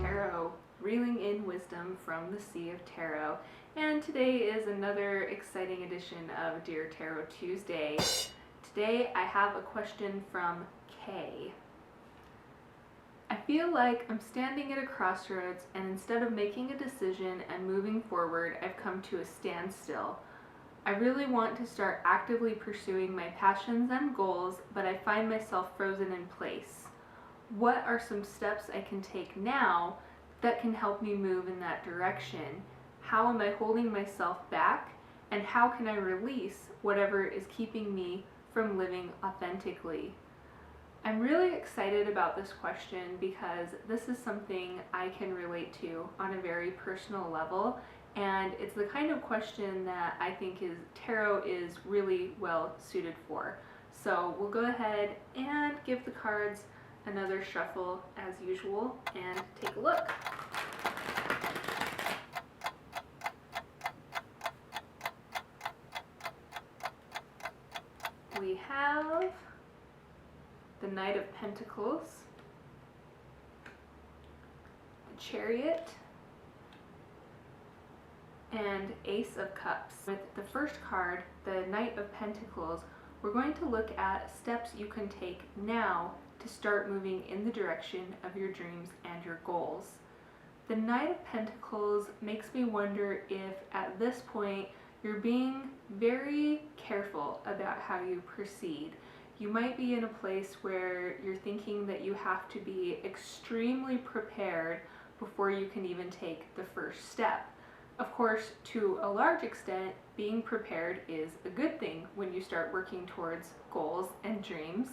Tarot, reeling in wisdom from the Sea of Tarot, and today is another exciting edition of Dear Tarot Tuesday. Today I have a question from Kay. I feel like I'm standing at a crossroads, and instead of making a decision and moving forward, I've come to a standstill. I really want to start actively pursuing my passions and goals, but I find myself frozen in place. What are some steps I can take now that can help me move in that direction? How am I holding myself back? And how can I release whatever is keeping me from living authentically? I'm really excited about this question because this is something I can relate to on a very personal level, and it's the kind of question that I think tarot is really well suited for. So we'll go ahead and give the cards another shuffle as usual and take a look. We have the Knight of Pentacles, the Chariot, and Ace of Cups. With the first card, the Knight of Pentacles, we're going to look at steps you can take now to start moving in the direction of your dreams and your goals. The Knight of Pentacles makes me wonder if at this point you're being very careful about how you proceed. You might be in a place where you're thinking that you have to be extremely prepared before you can even take the first step. Of course, to a large extent, being prepared is a good thing when you start working towards goals and dreams,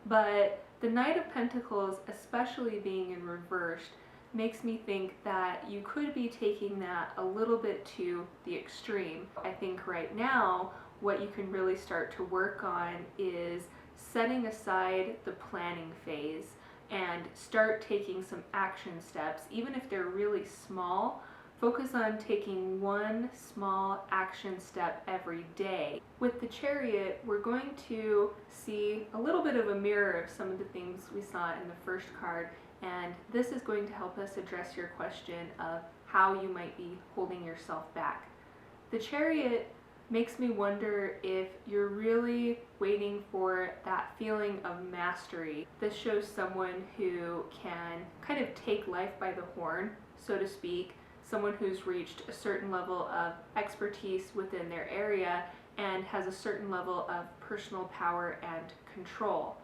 but the Knight of Pentacles, especially being in reversed, makes me think that you could be taking that a little bit to the extreme. I think right now, what you can really start to work on is setting aside the planning phase and start taking some action steps, even if they're really small. Focus on taking one small action step every day. With the Chariot, we're going to see a little bit of a mirror of some of the things we saw in the first card, and this is going to help us address your question of how you might be holding yourself back. The Chariot makes me wonder if you're really waiting for that feeling of mastery. This shows someone who can kind of take life by the horn, so to speak, someone who's reached a certain level of expertise within their area and has a certain level of personal power and control.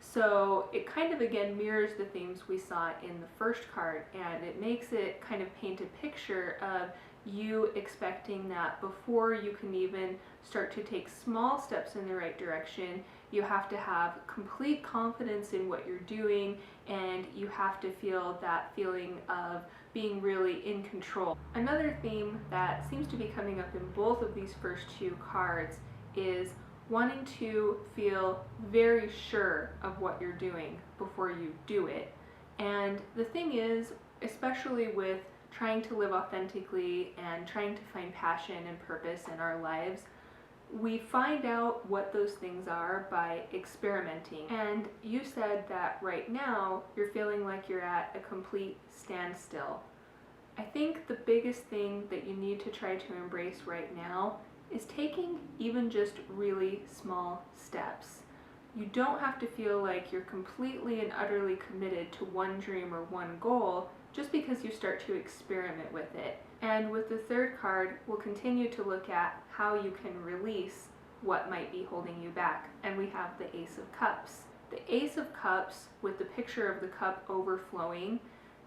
So it kind of again mirrors the themes we saw in the first card, and it makes it kind of paint a picture of you expecting that before you can even start to take small steps in the right direction, you have to have complete confidence in what you're doing, and you have to feel that feeling of being really in control. Another theme that seems to be coming up in both of these first two cards is wanting to feel very sure of what you're doing before you do it. And the thing is, especially with trying to live authentically and trying to find passion and purpose in our lives, we find out what those things are by experimenting. And you said that right now you're feeling like you're at a complete standstill. I think the biggest thing that you need to try to embrace right now is taking even just really small steps. You don't have to feel like you're completely and utterly committed to one dream or one goal just because you start to experiment with it. And with the third card, we'll continue to look at how you can release what might be holding you back. And we have the Ace of Cups. The Ace of Cups, with the picture of the cup overflowing,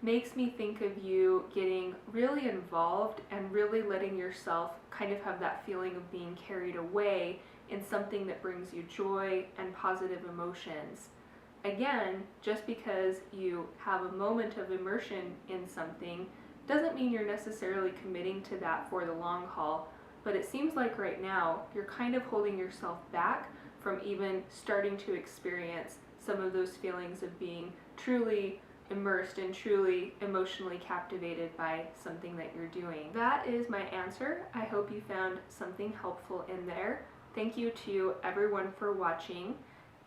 makes me think of you getting really involved and really letting yourself kind of have that feeling of being carried away in something that brings you joy and positive emotions. Again, just because you have a moment of immersion in something doesn't mean you're necessarily committing to that for the long haul, but it seems like right now you're kind of holding yourself back from even starting to experience some of those feelings of being truly immersed and truly emotionally captivated by something that you're doing. That is my answer. I hope you found something helpful in there. Thank you to everyone for watching.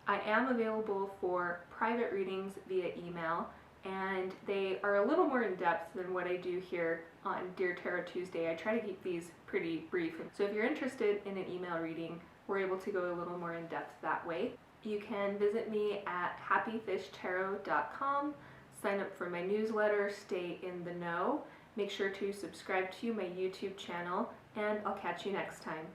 I am available for private readings via email, and they are a little more in depth than what I do here on Dear Tarot Tuesday. I try to keep these pretty brief. So if you're interested in an email reading, we're able to go a little more in depth that way. You can visit me at happyfishtarot.com, sign up for my newsletter, stay in the know, make sure to subscribe to my YouTube channel, and I'll catch you next time.